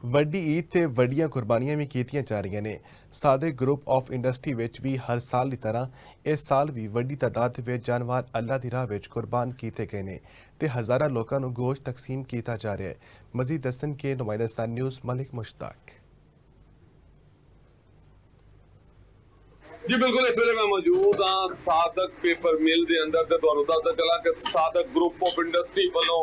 ਵੱਡੀ ਈਦ ਤੇ ਵੱਡੀਆਂ ਕੁਰਬਾਨੀਆਂ ਵੀ ਕੀਤੀਆਂ ਜਾ ਰਹੀਆਂ ਨੇ। ਸਾਦਿਕ ਗਰੁੱਪ ਆਫ ਇੰਡਸਟਰੀ ਵਿੱਚ ਵੀ ਹਰ ਸਾਲ ਦੀ ਤਰ੍ਹਾਂ ਇਸ ਸਾਲ ਵੀ ਵੱਡੀ ਤਾਦਾਦ ਵਿੱਚ ਜਾਨਵਰ ਅੱਲਾ ਦੀ ਰਾਹ ਵਿੱਚ ਕੁਰਬਾਨ ਕੀਤੇ ਗਏ ਨੇ ਤੇ ਹਜ਼ਾਰਾਂ ਲੋਕਾਂ ਨੂੰ ਗੋਸ਼ਤ ਤਕਸੀਮ ਕੀਤਾ ਜਾ ਰਿਹਾ ਹੈ। ਮਜ਼ੀਦ ਦੱਸਣ ਕੇ ਨੁਮਾਇੰਦਾ ਸਨ ਨਿਊਜ਼ ਮਲਿਕ ਮੁਸ਼ਤਾਕ। जी बिल्कुल, इस वे मैं मौजूद हाँ सादक पेपर मिल के अंदर ते तुहानू दसदा चला कि सादक ग्रुप ऑफ इंडस्ट्री वालों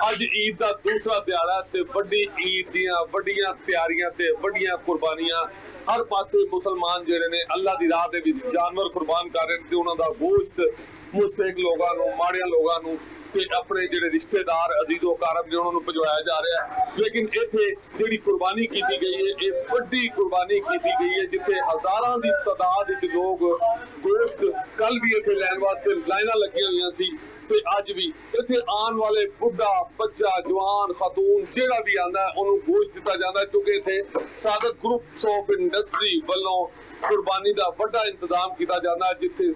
अज ईद का दूसरा दिहाड़ा ते वड्डी ईद दियां वड्डियां तैयारियां ते वड्डियां कुर्बानियां हर पासे मुसलमान जिहड़े ने अल्लाह दी राह दे विच जानवर कुर्बान कर रहे ते उन्हां दा गोश्त मुस्तहिक लोगां नू माड़ियां लोगां नू ते अपने जिहड़े रिश्तेदार अजीजो कारब ने उन्होंने पहुंचाया जा रहा है। लेकिन इत्थे जिहड़ी कुर्बानी की गई है ये वड्डी कुर्बानी की गई है जिथे हज़ारां दी तादाद विच लोग गोश्त कल भी इत्थे लैण वास्ते लाइनां लगियां होईयां सी ते अज भी इत्थे आने वाले बुढ़ा बच्चा जवान खातून जिहड़ा भी आंदा है उन्होंने गोश्त दिता जांदा है क्योंकि इत्थे सादक ग्रुप ऑफ इंडस्ट्री वालों कुर्बानी का वड्डा इंतजाम किया जाता है जिथे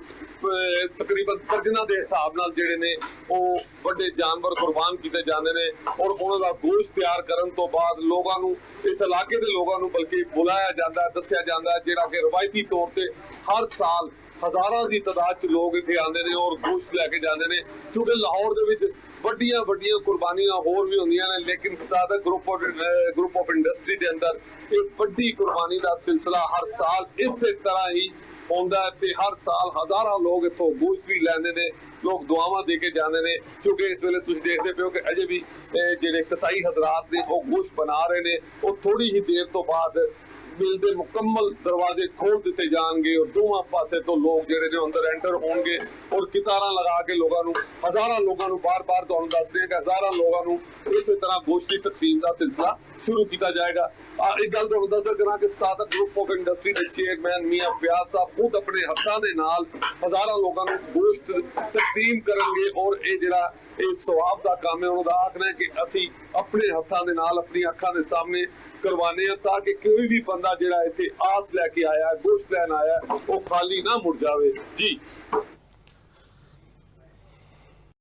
तकरीबन दर्जनां के हिसाब नाल जिहड़े ने ਉਹ ਵੱਡੇ जानवर कुर्बान किए जाते हैं और उन्होंने गोश्त तैयार करने तो बाद लोगों को इस इलाके के लोगों को बल्कि बुलाया जाता है दसिया जाता है जिहड़ा कि रवायती तौर पर हर साल हज़ारां की तादाद च लोग इत्थे आते हैं और गोश्त लैके जाते हैं क्योंकि लाहौर दे विच वड्डियां वड्डियां कुर्बानियां होर भी होंदियां ने लेकिन सादक ग्रुप ऑफ इंडस्ट्री के अंदर एक वड्डी कुर्बानी का सिलसिला हर साल इस तरह ही होंदा है ते हर साल हज़ारां लोग इत्थों गोश्त भी लैंदे ने लोग दुआवां दे के जाते हैं क्योंकि इस वेले तुसीं देखदे पिओ कि अजे भी जिहड़े कसाई हजरात ने वो गोश्त बना रहे ने वो थोड़ी ही देर तो बाद मिल के मुकम्मल दरवाजे खोल दिते जाएंगे और दोवां पासे तो लोग जिहड़े ने अंदर एंटर होंगे और कितारां लगा के लोगों नूं हज़ारां लोगों नूं बार बार तुहानूं दस रहे हैं कि हज़ारां लोगों नूं इस तरह गोश्त की तकसीम का सिलसिला शुरू किया जाएगा। एक गल तुहानूं दस करा कि सादक ग्रुप ऑफ इंडस्ट्री के चेयरमैन मियां फयाज साहब खुद अपने हत्थां दे नाल हज़ारां लोगों नूं गोश्त तकसीम करनगे और ये जिहड़ा ਇਹ ਸਵਾਬ ਦਾ ਕੰਮ ਹੈ ਉਹਨਾਂ ਦਾ ਆਖਣਾ ਹੈ ਕਿ ਅਸੀਂ ਆਪਣੇ ਹੱਥਾਂ ਦੇ ਨਾਲ ਆਪਣੀ ਅੱਖਾਂ ਦੇ ਸਾਹਮਣੇ ਕਰਵਾਨੇ ਆ ਤਾਂ ਕਿ ਕੋਈ ਵੀ ਬੰਦਾ ਜਿਹੜਾ ਇੱਥੇ ਆਸ ਲੈ ਕੇ ਆਇਆ ਗੋਸ਼ਤ ਲੈਣ ਆਇਆ ਉਹ ਖਾਲੀ ਨਾ ਮੁੜ ਜਾਵੇ। ਜੀ।